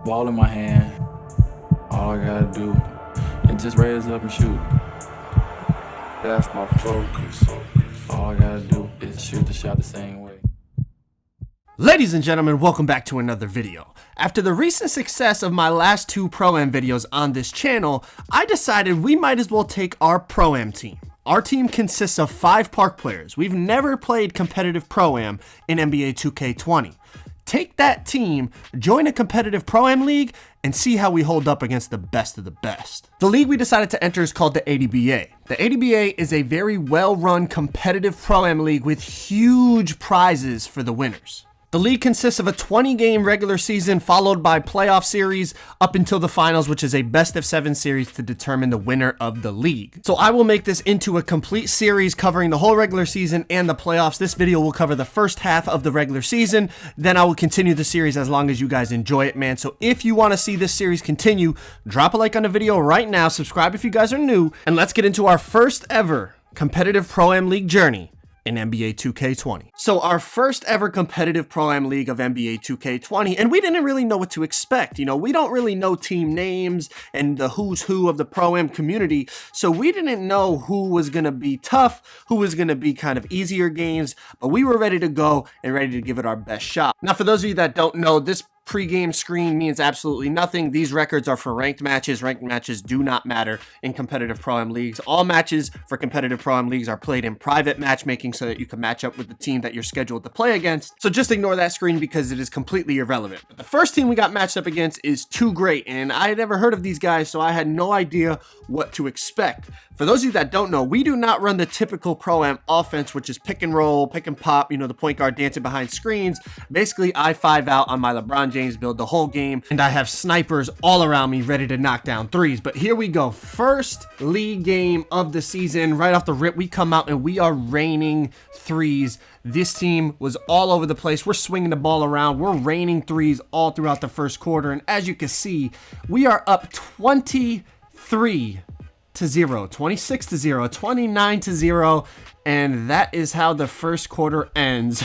Ball in my hand. All I gotta do is just raise up and shoot. That's my focus. All I gotta do is shoot the shot the same way. Ladies and gentlemen, welcome back to another video. After the recent success of my last two Pro-Am videos on this channel, I decided we might as well take our Pro-Am team. Our team consists of 5 park players. We've never played competitive Pro-Am in NBA 2K20. Take that team, join a competitive Pro-Am league, and see how we hold up against the best of the best. The league we decided to enter is called the ADBA. The ADBA is a very well-run competitive Pro-Am league with huge prizes for the winners. The league consists of a 20-game regular season followed by playoff series up until the finals, which is a best-of-7 series to determine the winner of the league. So I will make this into a complete series covering the whole regular season and the playoffs. This video will cover the first half of the regular season. Then I will continue the series as long as you guys enjoy it, man. So if you want to see this series continue, drop a like on the video right now, subscribe if you guys are new, and let's get into our first ever competitive Pro-Am league journey in NBA 2K20. So our first ever competitive Pro-Am league of NBA 2K20, and we didn't really know what to expect. You know, we don't really know team names and the who's who of the Pro-Am community, so we didn't know who was going to be tough, who was going to be kind of easier games, but we were ready to go and ready to give it our best shot. Now, for those of you that don't know, this pre-game screen means absolutely nothing. These records are for ranked matches. Ranked matches do not matter in competitive Pro-Am leagues. All matches for competitive Pro-Am leagues are played in private matchmaking so that you can match up with the team that you're scheduled to play against. So just ignore that screen because it is completely irrelevant. But the first team we got matched up against is Too Great, and I had never heard of these guys, so I had no idea what to expect. For those of you that don't know, we do not run the typical Pro-Am offense, which is pick and roll, pick and pop, you know, the point guard dancing behind screens. Basically, I 5 out on my LeBron James build the whole game, and I have snipers all around me ready to knock down threes. But here we go. First league game of the season. Right off the rip, we come out and we are raining threes. This team was all over the place. We're swinging the ball around. We're raining threes all throughout the first quarter. And as you can see, we are up 23 to 0, 26 to 0, 29 to 0, and that is how the first quarter ends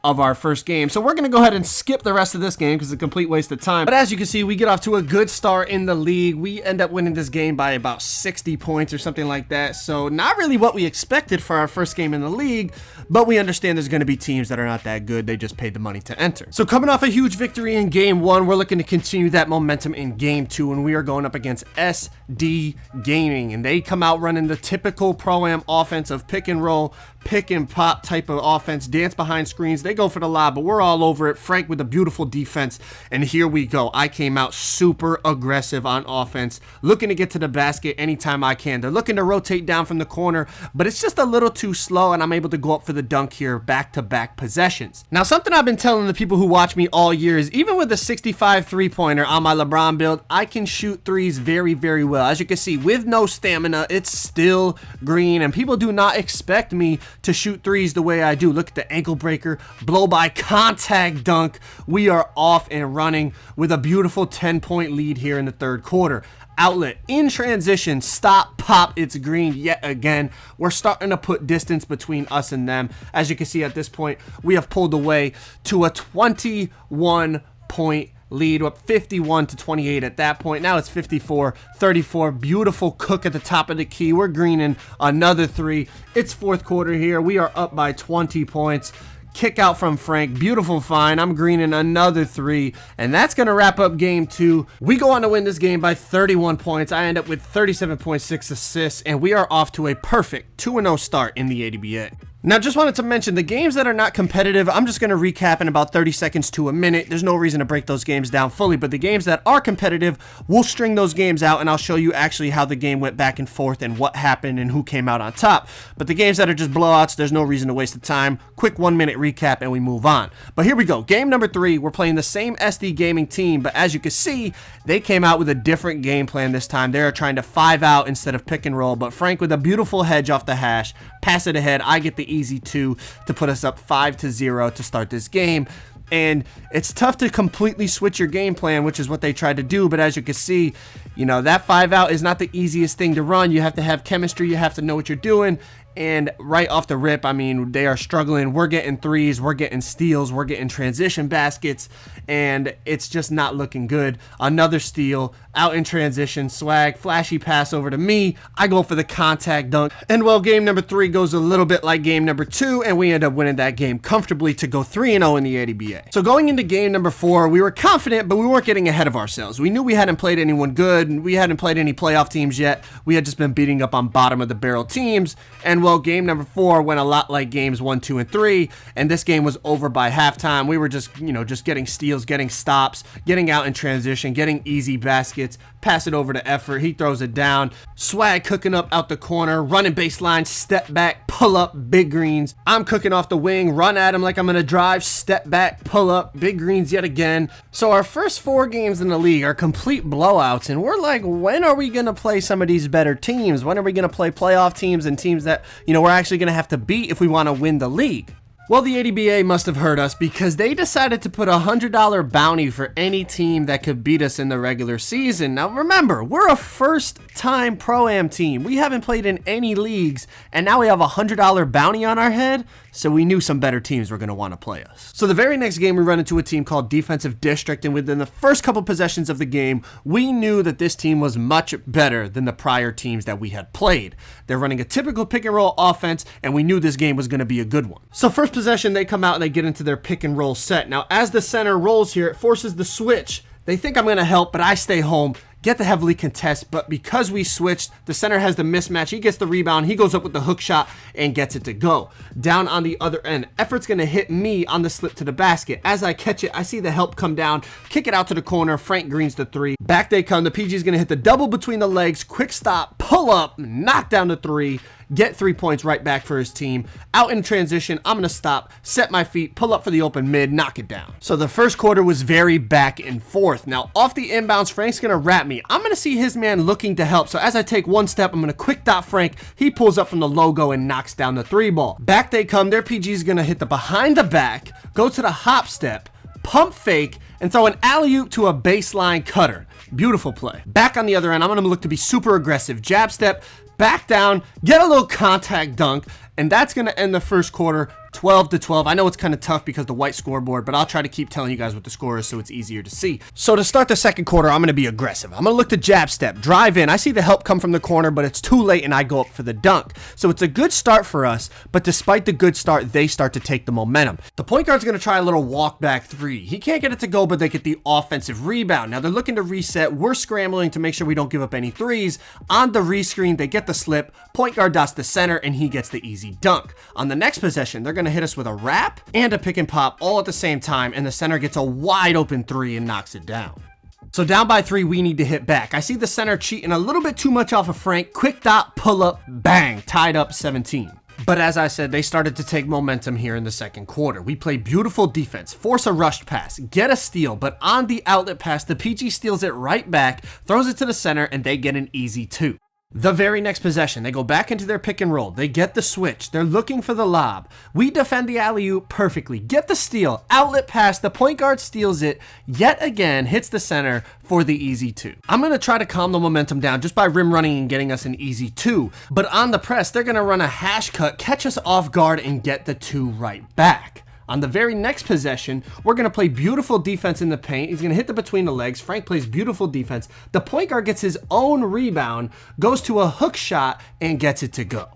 of our first game. So we're going to go ahead and skip the rest of this game because it's a complete waste of time. But as you can see, we get off to a good start in the league. We end up winning this game by about 60 points or something like that. So not really what we expected for our first game in the league, but we understand there's going to be teams that are not that good. They just paid the money to enter. So coming off a huge victory in game 1, we're looking to continue that momentum in game 2, and we are going up against SD Gaming, and they come out running the typical Pro-Am offense of pick and roll, pick and pop type of offense, dance behind screens. They go for the lob, but we're all over it. Frank with a beautiful defense, and here we go. I came out super aggressive on offense, looking to get to the basket anytime I can. They're looking to rotate down from the corner, but it's just a little too slow, and I'm able to go up for the dunk here, back-to-back possessions. Now, something I've been telling the people who watch me all year is even with a 65 three-pointer on my LeBron build, I can shoot threes very, very well. As you can see, with no stamina, it's still green, and people do not expect me to shoot threes the way I do. Look at the ankle breaker, blow by contact dunk. We are off and running with a beautiful 10-point lead here in the third quarter. Outlet in transition, stop, pop, it's green yet again. We're starting to put distance between us and them. As you can see at this point, we have pulled away to a 21-point lead. We're up 51 to 28 at that point. Now it's 54-34. Beautiful cook at the top of the key. We're greening another 3. It's fourth quarter here. We are up by 20 points. Kick out from Frank, beautiful find. I'm greening another 3, and that's going to wrap up game 2. We go on to win this game by 31 points. I end up with 37.6 assists, and we are off to a perfect 2-0 start in the ADBA. Now, just wanted to mention, the games that are not competitive, I'm just going to recap in about 30 seconds to a minute. There's no reason to break those games down fully, but the games that are competitive, we'll string those games out, and I'll show you actually how the game went back and forth and what happened and who came out on top. But the games that are just blowouts, there's no reason to waste the time. Quick 1-minute recap, and we move on. But here we go. Game number 3, we're playing the same SD Gaming team, but as you can see, they came out with a different game plan this time. They're trying to 5 out instead of pick and roll, but Frank with a beautiful hedge off the hash, pass it ahead. I get the easy 2 to put us up 5-0 to start this game. And it's tough to completely switch your game plan, which is what they tried to do. But as you can see, You know, that 5 out is not the easiest thing to run. You have to have chemistry. You have to know what you're doing. And right off the rip, I mean, they are struggling. We're getting threes, we're getting steals, we're getting transition baskets, and it's just not looking good. Another steal, out in transition, swag, flashy pass over to me. I go for the contact dunk. And well, game number 3 goes a little bit like game number 2, and we end up winning that game comfortably to go 3-0 in the ADBA. So going into game number 4, we were confident, but we weren't getting ahead of ourselves. We knew we hadn't played anyone good, and we hadn't played any playoff teams yet. We had just been beating up on bottom of the barrel teams, and well, game number 4 went a lot like games 1, 2, and 3, and this game was over by halftime. We were just, just getting steals, getting stops, getting out in transition, getting easy baskets, pass it over to Effort, he throws it down, swag cooking up out the corner, running baseline, step back, pull up, big greens. I'm cooking off the wing, run at him like I'm gonna drive, step back, pull up, big greens yet again. So our first 4 games in the league are complete blowouts, and we're like, when are we gonna play some of these better teams? When are we gonna play playoff teams and teams that, we're actually gonna have to beat if we want to win the league? Well, the ADBA must have heard us because they decided to put a $100 bounty for any team that could beat us in the regular season. Now remember, we're a first-time Pro-Am team. We haven't played in any leagues, and now we have a $100 bounty on our head, so we knew some better teams were going to want to play us. So the very next game, we run into a team called Defensive District, and within the first couple possessions of the game, we knew that this team was much better than the prior teams that we had played. They're running a typical pick-and-roll offense, and we knew this game was going to be a good one. So first possession, they come out and they get into their pick-and-roll set. Now, as the center rolls here, it forces the switch. They think I'm going to help, but I stay home. Get the heavily contest, but because we switched, the center has the mismatch. He gets the rebound. He goes up with the hook shot and gets it to go. Down on the other end, Effort's going to hit me on the slip to the basket. As I catch it, I see the help come down, kick it out to the corner. Frank Green's the 3. Back they come. The PG's going to hit the double between the legs, quick stop, pull up, knock down the 3. Get 3 points right back for his team. Out in transition, I'm going to stop, set my feet, pull up for the open mid, knock it down. So the first quarter was very back and forth. Now, off the inbounds, Frank's going to wrap me. I'm going to see his man looking to help. So as I take one step, I'm going to quick dot Frank. He pulls up from the logo and knocks down the 3 ball. Back they come. Their PG is going to hit the behind the back, go to the hop step, pump fake, and throw an alley-oop to a baseline cutter. Beautiful play. Back on the other end, I'm going to look to be super aggressive. Jab step, back down, get a little contact dunk, and that's going to end the first quarter 12-12. I know it's kind of tough because the white scoreboard, but I'll try to keep telling you guys what the score is so it's easier to see. So to start the second quarter, I'm going to be aggressive. I'm going to look to jab step, drive in. I see the help come from the corner, but it's too late and I go up for the dunk. So it's a good start for us, but despite the good start, they start to take the momentum. The point guard's going to try a little walk back 3. He can't get it to go, but they get the offensive rebound. Now they're looking to reset. We're scrambling to make sure we don't give up any threes. On the rescreen, they get the slip. Point guard dots the center and he gets the easy dunk. On the next possession, they're going to hit us with a wrap and a pick and pop all at the same time, and the center gets a wide open 3 and knocks it down. So down by 3, we need to hit back. I see the center cheating a little bit too much off of Frank. Quick dot, pull up, bang, tied up 17. But as I said, they started to take momentum here in the second quarter. We play beautiful defense, force a rushed pass, get a steal, but on the outlet pass, the PG steals it right back, throws it to the center, and they get an easy 2. The very next possession, they go back into their pick and roll. They get the switch. They're looking for the lob. We defend the alley-oop perfectly. Get the steal. Outlet pass. The point guard steals it. Yet again, hits the center for the easy 2. I'm going to try to calm the momentum down just by rim running and getting us an easy 2. But on the press, they're going to run a hash cut, catch us off guard, and get the 2 right back. On the very next possession, we're going to play beautiful defense in the paint. He's going to hit the between the legs. Frank plays beautiful defense. The point guard gets his own rebound, goes to a hook shot, and gets it to go.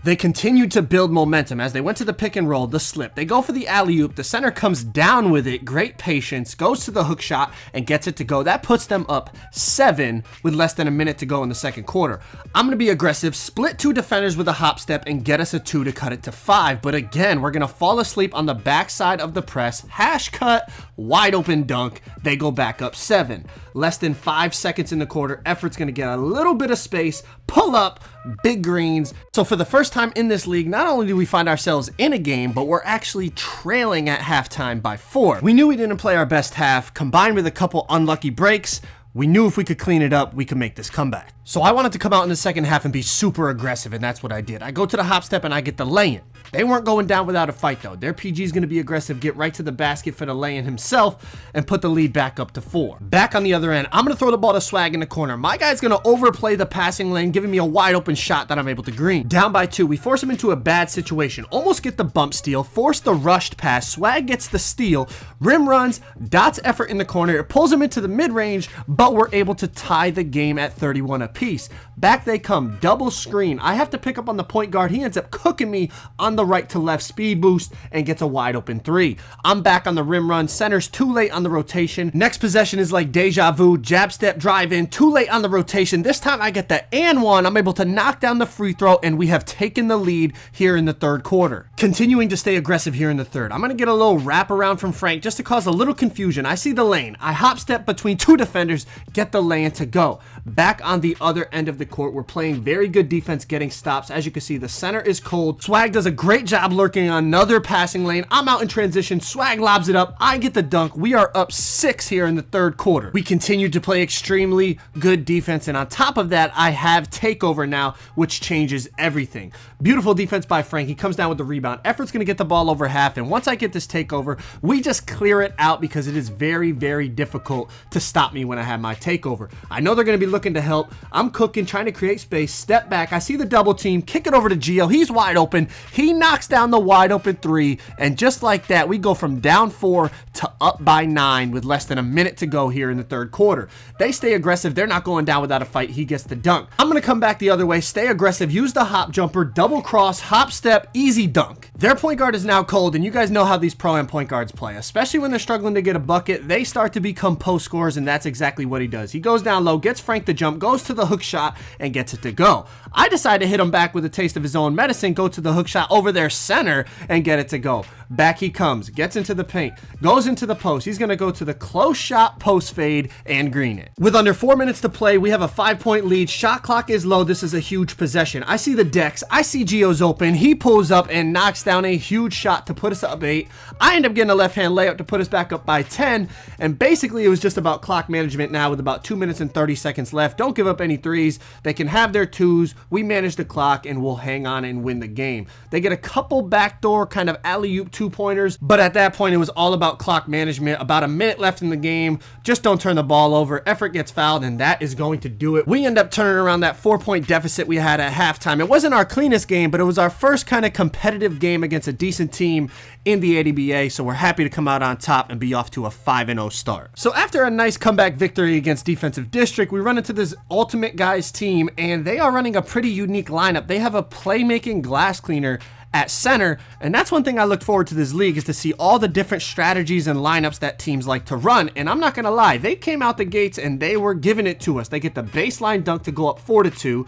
They continued to build momentum as they went to the pick and roll, the slip. They go for the alley-oop. The center comes down with it. Great patience. Goes to the hook shot and gets it to go. That puts them up 7 with less than a minute to go in the second quarter. I'm going to be aggressive, split 2 defenders with a hop step, and get us a 2 to cut it to 5. But again, we're going to fall asleep on the backside of the press. Hash cut, wide open dunk. They go back up 7. Less than 5 seconds in the quarter. Effort's going to get a little bit of space, pull up, big greens. So for the first time in this league, not only do we find ourselves in a game, but we're actually trailing at halftime by 4. We knew we didn't play our best half. Combined with a couple unlucky breaks, we knew if we could clean it up, we could make this comeback. So I wanted to come out in the second half and be super aggressive, and that's what I did. I go to the hop step and I get the lay-in. They weren't going down without a fight, though. Their PG is going to be aggressive, get right to the basket for the lay-in himself, and put the lead back up to 4. Back on the other end, I'm going to throw the ball to Swag in the corner. My guy's going to overplay the passing lane, giving me a wide open shot that I'm able to green. Down by 2, we force him into a bad situation. Almost get the bump steal, force the rushed pass. Swag gets the steal, rim runs, dots effort in the corner. It pulls him into the mid-range, but we're able to tie the game at 31 apiece. Back they come, double screen. I have to pick up on the point guard. He ends up cooking me on the right to left speed boost and gets a wide open 3. I'm back on the rim run. Center's too late on the rotation. Next possession is like deja vu. Jab step, drive in, too late on the rotation. This time I get the and one. I'm able to knock down the free throw, and we have taken the lead here in the third quarter. Continuing to stay aggressive here in the third. I'm going to get a little wrap around from Frank just to cause a little confusion. I see the lane. I hop step between 2 defenders, get the lane to go. Back on the other end of the court, we're playing very good defense, getting stops. As you can see, the center is cold. Swag does a great job lurking on another passing lane. I'm out in transition. Swag lobs it up. I get the dunk. We are up 6 here in the third quarter. We continue to play extremely good defense, and on top of that, I have takeover now, which changes everything. Beautiful defense by Frank. He comes down with the rebound. Effort's going to get the ball over half, and once I get this takeover, we just clear it out because it is very, very difficult to stop me when I have my takeover. I know they're going to be looking to help. I'm cooking, trying to create space. Step back. I see the double team. Kick it over to Gio. He's wide open. He knocks down the wide open 3, and just like that, we go from down 4 to up by 9 with less than a minute to go here in the third quarter. They stay aggressive. They're not going down without a fight. He gets the dunk. I'm going to come back the other way, stay aggressive, use the hop jumper, double cross, hop step, easy dunk. Their point guard is now cold, and you guys know how these pro-am point guards play, especially when they're struggling to get a bucket. They start to become post scorers, and that's exactly what he does. He goes down low, gets Frank the jump, goes to the hook shot, and gets it to go. I decide to hit him back with a taste of his own medicine, go to the hook shot over their center, and get it to go. Back he comes, gets into the paint, goes into the post. He's going to go to the close shot, post fade, and green it. With under 4 minutes to play, we have a 5-point lead. Shot clock is low. This is a huge possession. I see the decks. I see Gio's open. He pulls up and knocks down a huge shot to put us up 8. I end up getting a left-hand layup to put us back up by 10, and basically it was just about clock management now with about 2 minutes and 30 seconds left. Don't give up any threes. They can have their 2s. We manage the clock, and we'll hang on and win the game. They get a couple backdoor kind of alley-oop 2-pointers, but at that point it was all about clock management. About a minute left in the game. Just don't turn the ball over. Effort gets fouled, and that is going to do it. We end up turning around that 4-point deficit we had at halftime. It wasn't our cleanest game, but it was our first kind of competitive game against a decent team in the ADBA, so we're happy to come out on top and be off to a 5-0 start. So after a nice comeback victory against Defensive District, we run into this Ultimate Guys team, and they are running a pretty unique lineup. They have a playmaking glass cleaner at center, and that's one thing I look forward to this league, is to see all the different strategies and lineups that teams like to run. And I'm not gonna lie, they came out the gates and they were giving it to us. They get the baseline dunk to go up 4-2.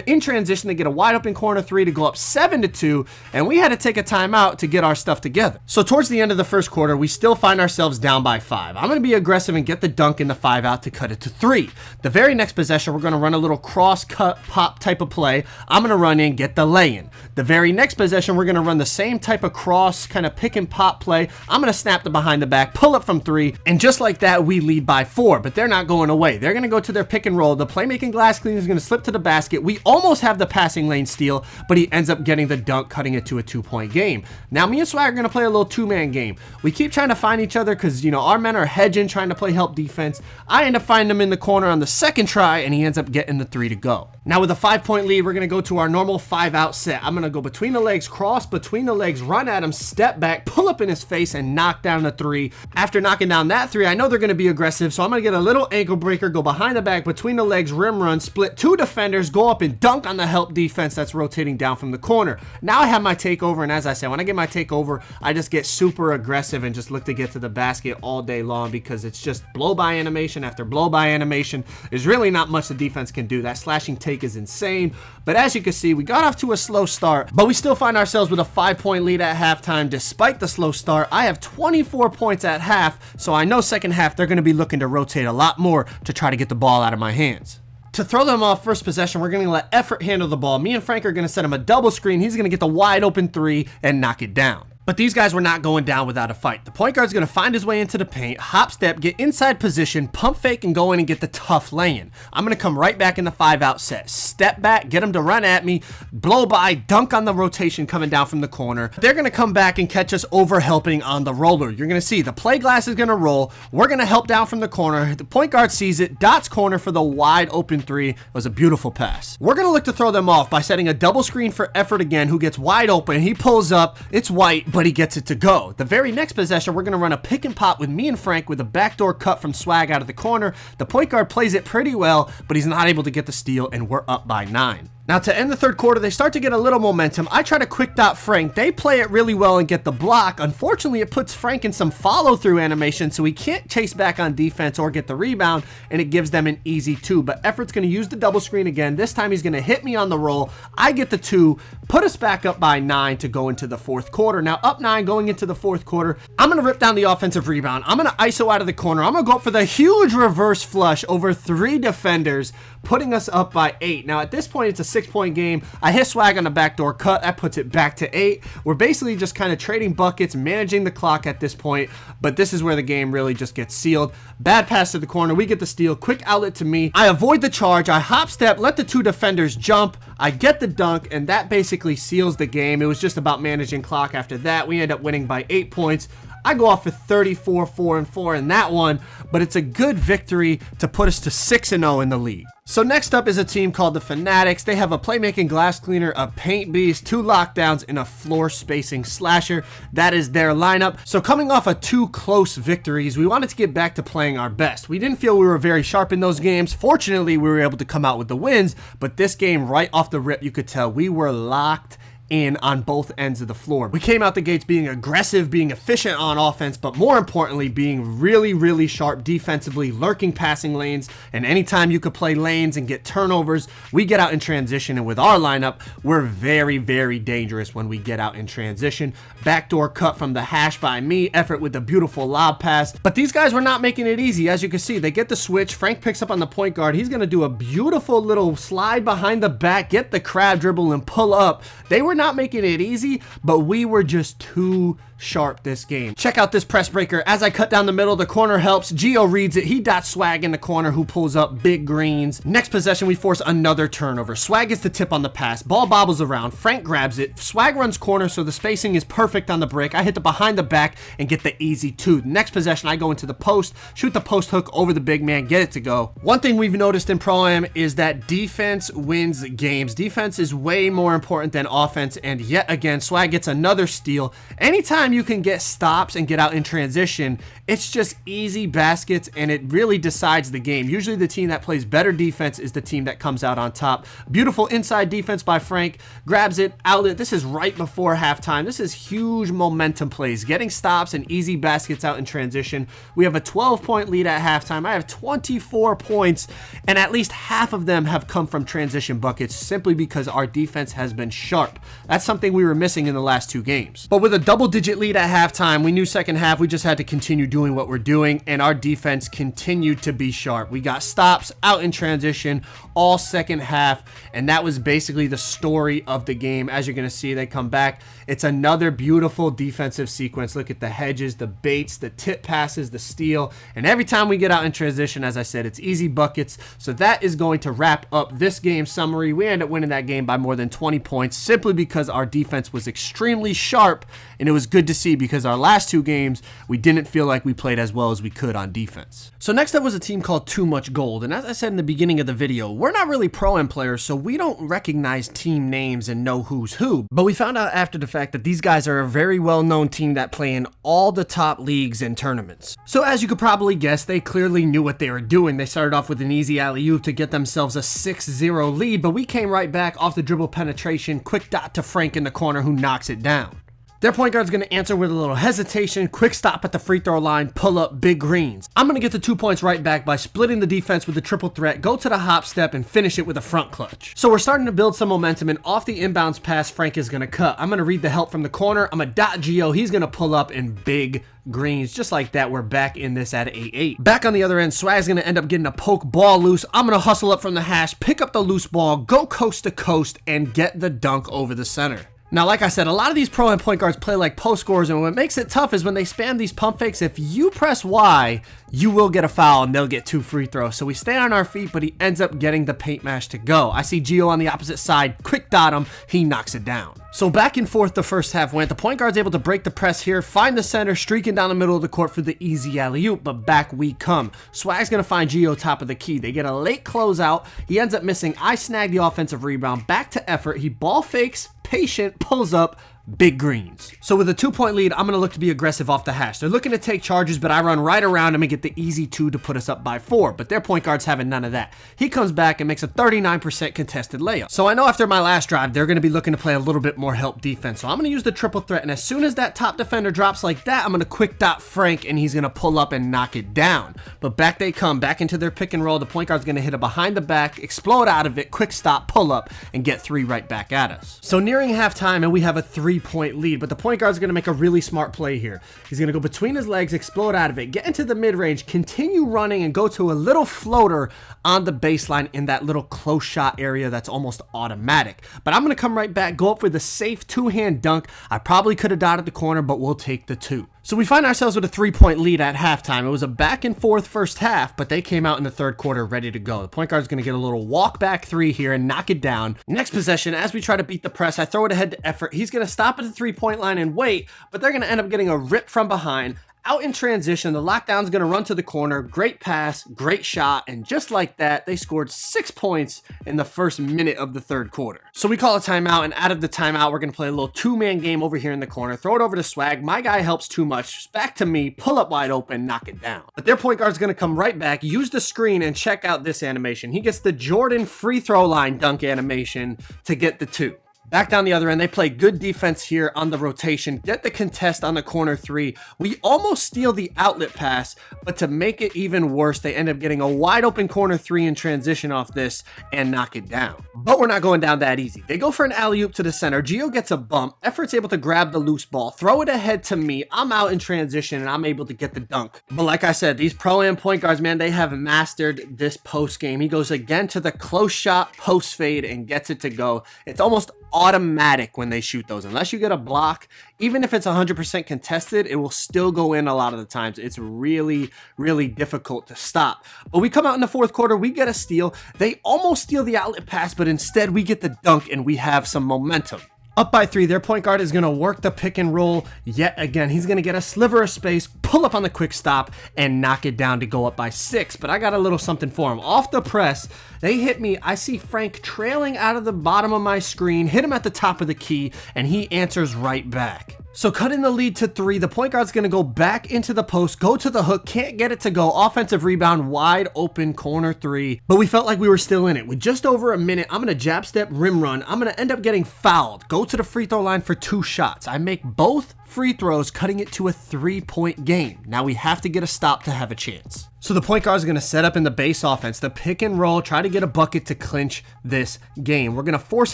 In transition, they get a wide open corner 3 to go up 7-2, and we had to take a timeout to get our stuff together. So towards the end of the first quarter, we still find ourselves down by 5. I'm gonna be aggressive and get the dunk in the 5 out to cut it to 3. The very next possession, we're gonna run a little cross cut pop type of play. I'm gonna run in, get the lay-in. The very next possession, we're going to run the same type of cross kind of pick and pop play. I'm going to snap the behind the back, pull up from 3, and just like that, we lead by 4, but they're not going away. They're going to go to their pick and roll. The playmaking glass cleaner is going to slip to the basket. We almost have the passing lane steal, but he ends up getting the dunk, cutting it to a 2-point game. Now, me and Swag are going to play a little 2-man game. We keep trying to find each other because, you know, our men are hedging, trying to play help defense. I end up finding him in the corner on the second try, and he ends up getting the 3 to go. Now, with a 5-point lead, we're going to go to our normal 5-out set. I'm going to go between the legs, cross between the legs, run at him, step back, pull up in his face, and knock down the 3. After knocking down that 3, I know they're going to be aggressive, so I'm going to get a little ankle breaker, go behind the back, between the legs, rim run, split 2 defenders, go up and dunk on the help defense that's rotating down from the corner. Now I have my takeover, and as I said, when I get my takeover, I just get super aggressive and just look to get to the basket all day long because it's just blow-by animation after blow-by animation. There's really not much the defense can do. That slashing take is insane, but as you can see, we got off to a slow start, but we still find ourselves with a 5-point lead at halftime despite the slow start. I have 24 points at half, so I know second half they're going to be looking to rotate a lot more to try to get the ball out of my hands. To throw them off first possession, we're going to let Effort handle the ball. Me and Frank are going to set him a double screen. He's going to get the wide open 3 and knock it down. But these guys were not going down without a fight. The point guard's going to find his way into the paint, hop step, get inside position, pump fake, and go in and get the tough lay-in. I'm going to come right back in the 5-out set. Step back, get him to run at me, blow by, dunk on the rotation coming down from the corner. They're going to come back and catch us over helping on the roller. You're going to see the play glass is going to roll. We're going to help down from the corner. The point guard sees it, dots corner for the wide open three. It was a beautiful pass. We're going to look to throw them off by setting a double screen for Effort again, who gets wide open. He pulls up. It's White, but he gets it to go. The very next possession, we're going to run a pick and pop with me and Frank with a backdoor cut from Swag out of the corner. The point guard plays it pretty well, but he's not able to get the steal, and we're up by 9. Now, to end the third quarter, they start to get a little momentum. I try to quick dot Frank. They play it really well and get the block. Unfortunately, it puts Frank in some follow-through animation, so he can't chase back on defense or get the rebound, and it gives them an easy 2. But Effort's going to use the double screen again. This time, he's going to hit me on the roll. I get the 2, put us back up by 9 to go into the fourth quarter. Now, up 9 going into the fourth quarter, I'm going to rip down the offensive rebound. I'm going to ISO out of the corner. I'm going to go up for the huge reverse flush over 3 defenders, putting us up by 8. Now, at this point, it's a 6-point game. I hit Swag on the backdoor cut. That puts it back to 8. We're basically just kind of trading buckets, managing the clock at this point, but this is where the game really just gets sealed. Bad pass to the corner. We get the steal. Quick outlet to me. I avoid the charge. I hop step, let the 2 defenders jump. I get the dunk, and that basically seals the game. It was just about managing clock after that. We end up winning by 8 points. I go off for 34, 4-4 in that one, but it's a good victory to put us to 6-0 in the league. So next up is a team called the Fanatics. They have a playmaking glass cleaner, a paint beast, 2 lockdowns, and a floor spacing slasher. That is their lineup. So coming off of 2 close victories, we wanted to get back to playing our best. We didn't feel we were very sharp in those games. Fortunately, we were able to come out with the wins, but this game right off the rip, you could tell we were locked in on both ends of the floor. We came out the gates being aggressive, being efficient on offense, but more importantly, being really, really sharp defensively, lurking passing lanes, and anytime you could play lanes and get turnovers, we get out in transition, and with our lineup, we're very, very dangerous when we get out in transition. Backdoor cut from the hash by me, Effort with the beautiful lob pass, but these guys were not making it easy. As you can see, they get the switch. Frank picks up on the point guard. He's going to do a beautiful little slide behind the back, get the crab dribble, and pull up. They were not making it easy, but we were just too sharp this game. Check out this press breaker. As I cut down the middle, the corner helps. Gio reads it. He dots Swag in the corner, who pulls up big greens. Next possession, we force another turnover. Swag gets the tip on the pass. Ball bobbles around. Frank grabs it. Swag runs corner, so the spacing is perfect on the break. I hit the behind the back and get the easy 2. Next possession, I go into the post, shoot the post hook over the big man, get it to go. One thing we've noticed in Pro-Am is that defense wins games. Defense is way more important than offense, and yet again, Swag gets another steal. Anytime you can get stops and get out in transition, it's just easy baskets, and it really decides the game. Usually the team that plays better defense is the team that comes out on top. Beautiful inside defense by Frank, grabs it, outlet. This is right before halftime. This is huge momentum plays, getting stops and easy baskets out in transition. We have a 12-point lead at halftime. I have 24 points, and at least half of them have come from transition buckets simply because our defense has been sharp. That's something we were missing in the last 2 games. But with a double-digit lead at halftime, we knew second half we just had to continue doing what we're doing, and our defense continued to be sharp. We got stops out in transition all second half, and that was basically the story of the game. As you're going to see, they come back. It's another beautiful defensive sequence. Look at the hedges, the baits, the tip passes, the steal, and every time we get out in transition, as I said, it's easy buckets. So that is going to wrap up this game summary. We ended up winning that game by more than 20 points simply because our defense was extremely sharp, and it was good to see because our last 2 games, we didn't feel like we played as well as we could on defense. So next up was a team called Too Much Gold, and as I said in the beginning of the video, we're not really Pro-Am players, so we don't recognize team names and know who's who, but we found out after the fact that these guys are a very well-known team that play in all the top leagues and tournaments. So as you could probably guess, they clearly knew what they were doing. They started off with an easy alley-oop to get themselves a 6-0 lead, but we came right back off the dribble penetration, quick dot to Frank in the corner, who knocks it down. Their point guard's going to answer with a little hesitation, quick stop at the free throw line, pull up, big greens. I'm going to get the 2 points right back by splitting the defense with a triple threat, go to the hop step, and finish it with a front clutch. So we're starting to build some momentum, and off the inbounds pass, Frank is going to cut. I'm going to read the help from the corner. I'm going to dot Gio. He's going to pull up in big greens. Just like that, we're back in this at 8-8. Back on the other end, Swag's going to end up getting a poke ball loose. I'm going to hustle up from the hash, pick up the loose ball, go coast to coast, and get the dunk over the center. Now, like I said, a lot of these pro-am point guards play like post scorers, and what makes it tough is when they spam these pump fakes, if you press Y, you will get a foul and they'll get 2 free throws. So we stay on our feet, but he ends up getting the paint mash to go. I see Gio on the opposite side, quick dot him, he knocks it down. So back and forth the first half went. The point guard's able to break the press here, find the center, streaking down the middle of the court for the easy alley-oop, but back we come. Swag's gonna find Gio top of the key. They get a late closeout. He ends up missing. I snag the offensive rebound. Back to effort. He ball fakes, patient, pulls up, big greens. So with a 2-point lead, I'm going to look to be aggressive off the hash. They're looking to take charges, but I run right around him and get the easy 2 to put us up by 4. But their point guard's having none of that. He comes back and makes a 39% contested layup. So I know after my last drive, they're going to be looking to play a little bit more help defense. So I'm going to use the triple threat. And as soon as that top defender drops like that, I'm going to quick dot Frank and he's going to pull up and knock it down. But back they come, back into their pick and roll. The point guard's going to hit a behind the back, explode out of it, quick stop, pull up, and get 3 right back at us. So nearing halftime and we have a 3-point lead, but the point guard's going to make a really smart play here. He's going to go between his legs, explode out of it, get into the mid-range, continue running, and go to a little floater on the baseline in that little close shot area that's almost automatic. But I'm going to come right back, go up for the safe 2-hand dunk. I probably could have dotted the corner, but we'll take the 2. So we find ourselves with a 3-point lead at halftime. It was a back and forth first half, but they came out in the third quarter ready to go. The point guard's going to get a little walk back 3 here and knock it down. Next possession, as we try to beat the press, I throw it ahead to effort. He's going to stop at the 3-point line and wait, but they're going to end up getting a rip from behind. Out in transition, the lockdown's going to run to the corner. Great pass, great shot, and just like that, they scored 6 points in the first minute of the third quarter. So we call a timeout, and out of the timeout, we're going to play a little 2-man game over here in the corner. Throw it over to Swag. My guy helps too much. Back to me, pull up wide open, knock it down. But their point guard's going to come right back, use the screen, and check out this animation. He gets the Jordan free throw line dunk animation to get the 2. Back down the other end, they play good defense here on the rotation, get the contest on the corner 3. We almost steal the outlet pass, but to make it even worse, they end up getting a wide open corner 3 in transition off this and knock it down. But we're not going down that easy. They go for an alley-oop to the center. Gio gets a bump. Effort's able to grab the loose ball, throw it ahead to me. I'm out in transition and I'm able to get the dunk. But like I said, these pro-am point guards, man, they have mastered this post game. He goes again to the close shot post fade and gets it to go. It's almost automatic when they shoot those. Unless you get a block, even if it's 100% contested, it will still go in a lot of the times. It's really, really difficult to stop. But we come out in the fourth quarter, we get a steal. They almost steal the outlet pass, but instead we get the dunk and we have some momentum. Up by 3, their point guard is going to work the pick and roll yet again. He's going to get a sliver of space, pull up on the quick stop, and knock it down to go up by 6. But I got a little something for him. Off the press, they hit me. I see Frank trailing out of the bottom of my screen, hit him at the top of the key, and he answers right back. So cutting the lead to 3, the point guard's going to go back into the post, go to the hook, can't get it to go. Offensive rebound, wide open corner 3. But we felt like we were still in it. With just over a minute, I'm going to jab step rim run. I'm going to end up getting fouled. Go to the free throw line for 2 shots. I make both free throws, cutting it to a 3-point game. Now we have to get a stop to have a chance. So the point guard is going to set up in the base offense, the pick and roll, try to get a bucket to clinch this game. We're going to force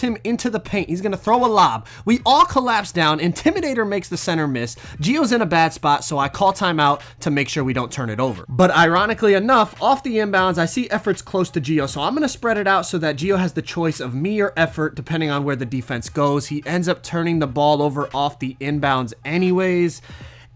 him into the paint. He's going to throw a lob. We all collapse down. Intimidator makes the center miss. Gio's in a bad spot, so I call timeout to make sure we don't turn it over. But ironically enough, off the inbounds, I see efforts close to Gio, so I'm going to spread it out so that Gio has the choice of me or effort depending on where the defense goes. He ends up turning the ball over off the inbounds anyways,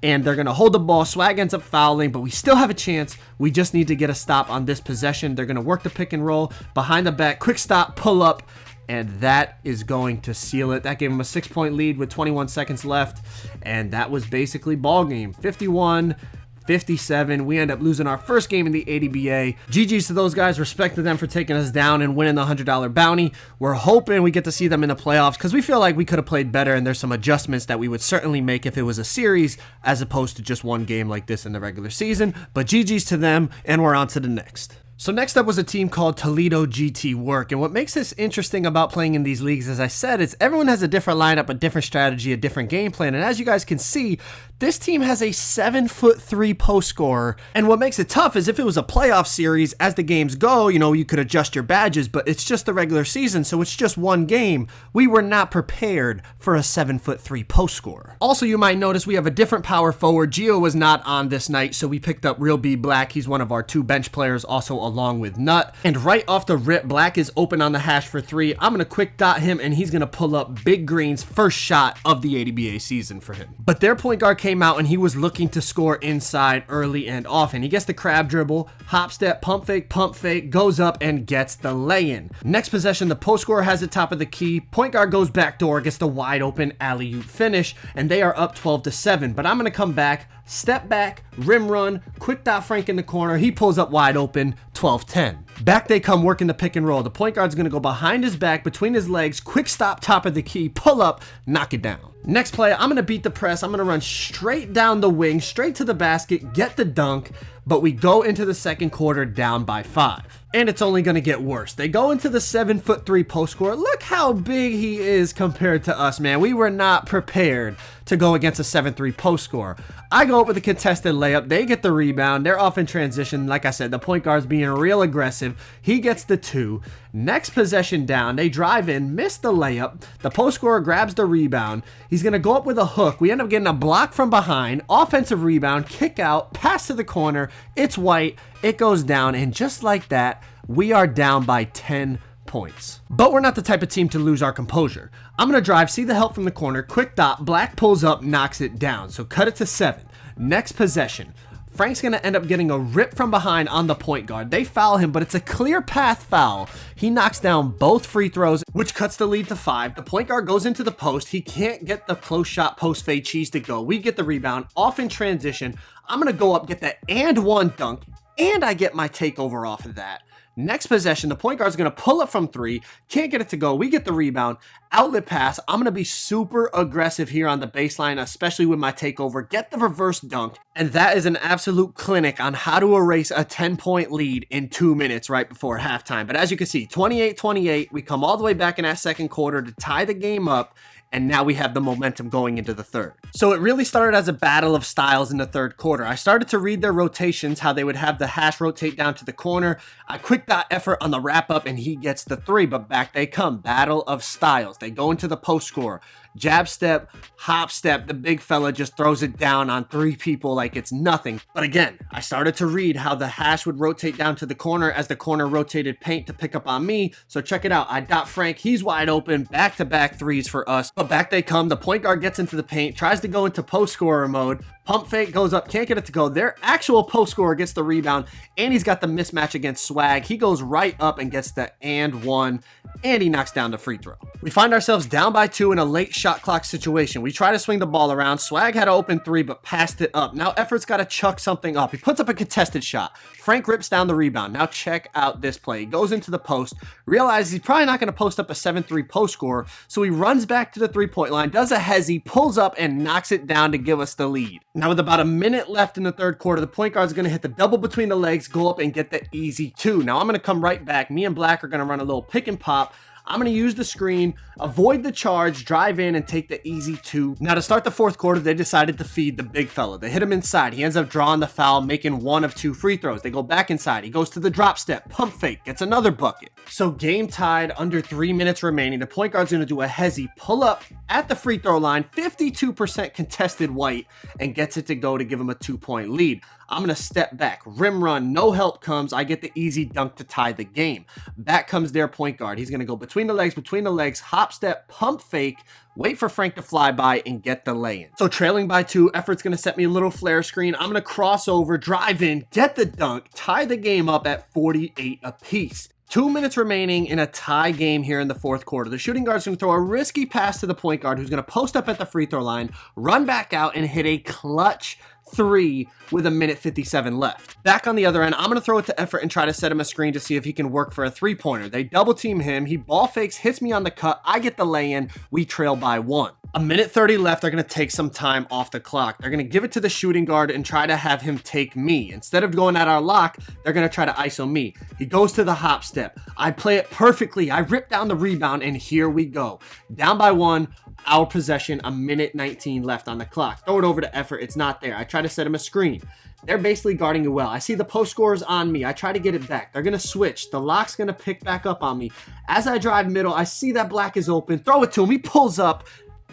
and they're going to hold the ball. Swag ends up fouling, but we still have a chance. We just need to get a stop on this possession. They're going to work the pick and roll behind the back, quick stop, pull up, and that is going to seal it. That gave him a 6-point lead with 21 seconds left, and that was basically ball game. 51-57. We end up losing our first game in the ADBA. GG's to those guys. Respect to them for taking us down and winning the $100 bounty. We're hoping we get to see them in the playoffs because we feel like we could have played better, and there's some adjustments that we would certainly make if it was a series as opposed to just one game like this in the regular season. But GG's to them, and we're on to the next. So next up was a team called Toledo GT Work, and what makes this interesting about playing in these leagues, as I said, is everyone has a different lineup, a different strategy, a different game plan, and as you guys can see, This team has a 7'3" post scorer, and what makes it tough is if it was a playoff series, as the games go, you could adjust your badges, but it's just the regular season, so it's just one game. We were not prepared for a 7'3" post scorer. Also, you might notice we have a different power forward. Gio was not on this night, so we picked up Real B Black. He's one of our 2 bench players, also along with Nut. And right off the rip, Black is open on the hash for 3. I'm going to quick dot him, and he's going to pull up Big Green's first shot of the ADBA season for him. But their point guard came out, and he was looking to score inside early and often. He gets the crab dribble, hop step, pump fake, goes up and gets the lay-in. Next possession, the post scorer has the top of the key. Point guard goes backdoor, gets the wide open alley-oop finish, and they are up 12-7. But I'm going to come back, step back, rim run, quick dot Frank in the corner. He pulls up wide open, 12-10. Back they come working the pick and roll. The point guard's going to go behind his back, between his legs, quick stop, top of the key, pull up, knock it down. Next play, I'm going to beat the press. I'm going to run straight down the wing, straight to the basket, get the dunk, but we go into the second quarter down by 5. And it's only going to get worse. They go into the 7'3" post scorer. Look how big he is compared to us, man. We were not prepared to go against a 7'3" post scorer. I go up with a contested layup. They get the rebound. They're off in transition. Like I said, the point guard's being real aggressive. He gets the 2. Next possession down, they drive in, miss the layup. The post scorer grabs the rebound. He's going to go up with a hook. We end up getting a block from behind, offensive rebound, kick out, pass to the corner. It's White. It goes down, and just like that, we are down by 10 points. But we're not the type of team to lose our composure. I'm going to drive, see the help from the corner, quick dot, Black pulls up, knocks it down. So cut it to 7. Next possession. Frank's going to end up getting a rip from behind on the point guard. They foul him, but it's a clear path foul. He knocks down both free throws, which cuts the lead to 5. The point guard goes into the post. He can't get the close shot post fade cheese to go. We get the rebound, off in transition. I'm going to go up, get that and 1 dunk, and I get my takeover off of that. Next possession, the point guard's going to pull up from 3. Can't get it to go. We get the rebound. Outlet pass. I'm going to be super aggressive here on the baseline, especially with my takeover. Get the reverse dunk. And that is an absolute clinic on how to erase a 10-point lead in 2 minutes right before halftime. But as you can see, 28-28. We come all the way back in that second quarter to tie the game up. And now we have the momentum going into the third. So it really started as a battle of styles in the third quarter. I started to read their rotations, how they would have the hash rotate down to the corner. I quick dot effort on the wrap up, and he gets the 3, but back they come. Battle of styles. They go into the post score. Jab step, hop step, the big fella just throws it down on 3 people like it's nothing. But again, I started to read how the hash would rotate down to the corner as the corner rotated paint to pick up on me. So check it out. I dot Frank. He's wide open. Back-to-back 3s for us. But back they come. The point guard gets into the paint, tries to go into post scorer mode. Pump fake goes up, can't get it to go. Their actual post scorer gets the rebound, and he's got the mismatch against Swag. He goes right up and gets the and 1, and he knocks down the free throw. We find ourselves down by 2 in a late shot clock situation. We try to swing the ball around. Swag had an open 3, but passed it up. Now Effort's got to chuck something up. He puts up a contested shot. Frank rips down the rebound. Now check out this play. He goes into the post, realizes he's probably not going to post up a 7-3 post scorer, so he runs back to the 3-point line, does a hezzy, pulls up, and knocks it down to give us the lead. Now with about a minute left in the third quarter, the point guard's going to hit the double between the legs, go up and get the easy 2. Now I'm going to come right back. Me and Black are going to run a little pick and pop. I'm going to use the screen, avoid the charge, drive in, and take the easy 2. Now to start the fourth quarter, they decided to feed the big fella. They hit him inside. He ends up drawing the foul, making 1 of 2 free throws. They go back inside. He goes to the drop step, pump fake, gets another bucket. So game tied, under 3 minutes remaining. The point guard's going to do a hezzy, pull up at the free throw line, 52% contested White, and gets it to go to give him a 2-point lead. I'm going to step back, rim run, no help comes. I get the easy dunk to tie the game. Back comes their point guard. He's going to go between the legs, hop step, pump fake, wait for Frank to fly by, and get the lay-in. So trailing by 2, Effort's going to set me a little flare screen. I'm going to cross over, drive in, get the dunk, tie the game up at 48 apiece. 2 minutes remaining in a tie game here in the fourth quarter. The shooting guard's going to throw a risky pass to the point guard, who's going to post up at the free throw line, run back out, and hit a clutch 3 with 1:57 left. Back on the other end, I'm going to throw it to Effort and try to set him a screen to see if he can work for a 3-pointer. They double team him. He ball fakes, hits me on the cut. I get the lay-in. We trail by 1. 1:30 left. They're going to take some time off the clock. They're going to give it to the shooting guard and try to have him take me. Instead of going at our lock, they're going to try to ISO me. He goes to the hop step. I play it perfectly. I rip down the rebound, and here we go. Down by 1. Our possession, a minute 19 left on the clock. Throw it over to Effort. It's not there. I try to set him a screen. They're basically guarding it well. I see the post scorers on me. I try to get it back. They're going to switch. The lock's going to pick back up on me. As I drive middle, I see that Black is open. Throw it to him. He pulls up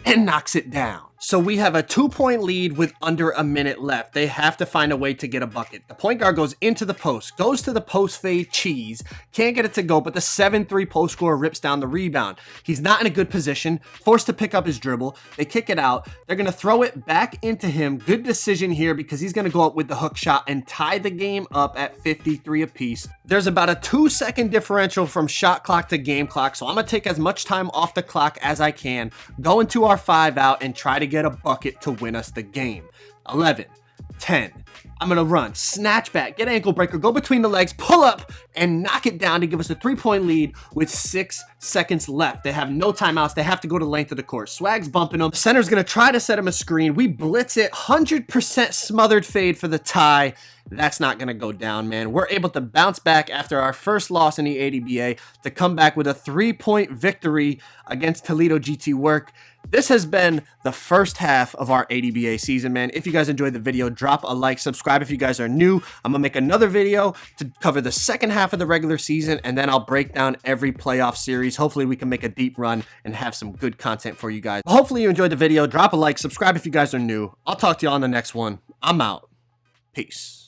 and knocks it down. So we have a 2-point lead with under a minute left. They have to find a way to get a bucket. The point guard goes into the post, goes to the post fade cheese, can't get it to go, but the 7-3 post scorer rips down the rebound. He's not in a good position, forced to pick up his dribble. They kick it out. They're going to throw it back into him. Good decision here because he's going to go up with the hook shot and tie the game up at 53 apiece. There's about a 2-second differential from shot clock to game clock, so I'm going to take as much time off the clock as I can, go into our 5 out and try to get a bucket to win us the game. 11, 10. I'm going to run, snatch back, get ankle breaker, go between the legs, pull up, and knock it down to give us a 3-point lead with 6 seconds left. They have no timeouts. They have to go to the length of the court. Swag's bumping them. Center's going to try to set him a screen. We blitz it. 100% smothered fade for the tie. That's not going to go down, man. We're able to bounce back after our first loss in the ADBA to come back with a 3-point victory against Toledo GT Work. This has been the first half of our ADBA season, man. If you guys enjoyed the video, drop a like, subscribe if you guys are new. I'm going to make another video to cover the second half of the regular season, and then I'll break down every playoff series. Hopefully, we can make a deep run and have some good content for you guys. Hopefully, you enjoyed the video. Drop a like, subscribe if you guys are new. I'll talk to you all on the next one. I'm out. Peace.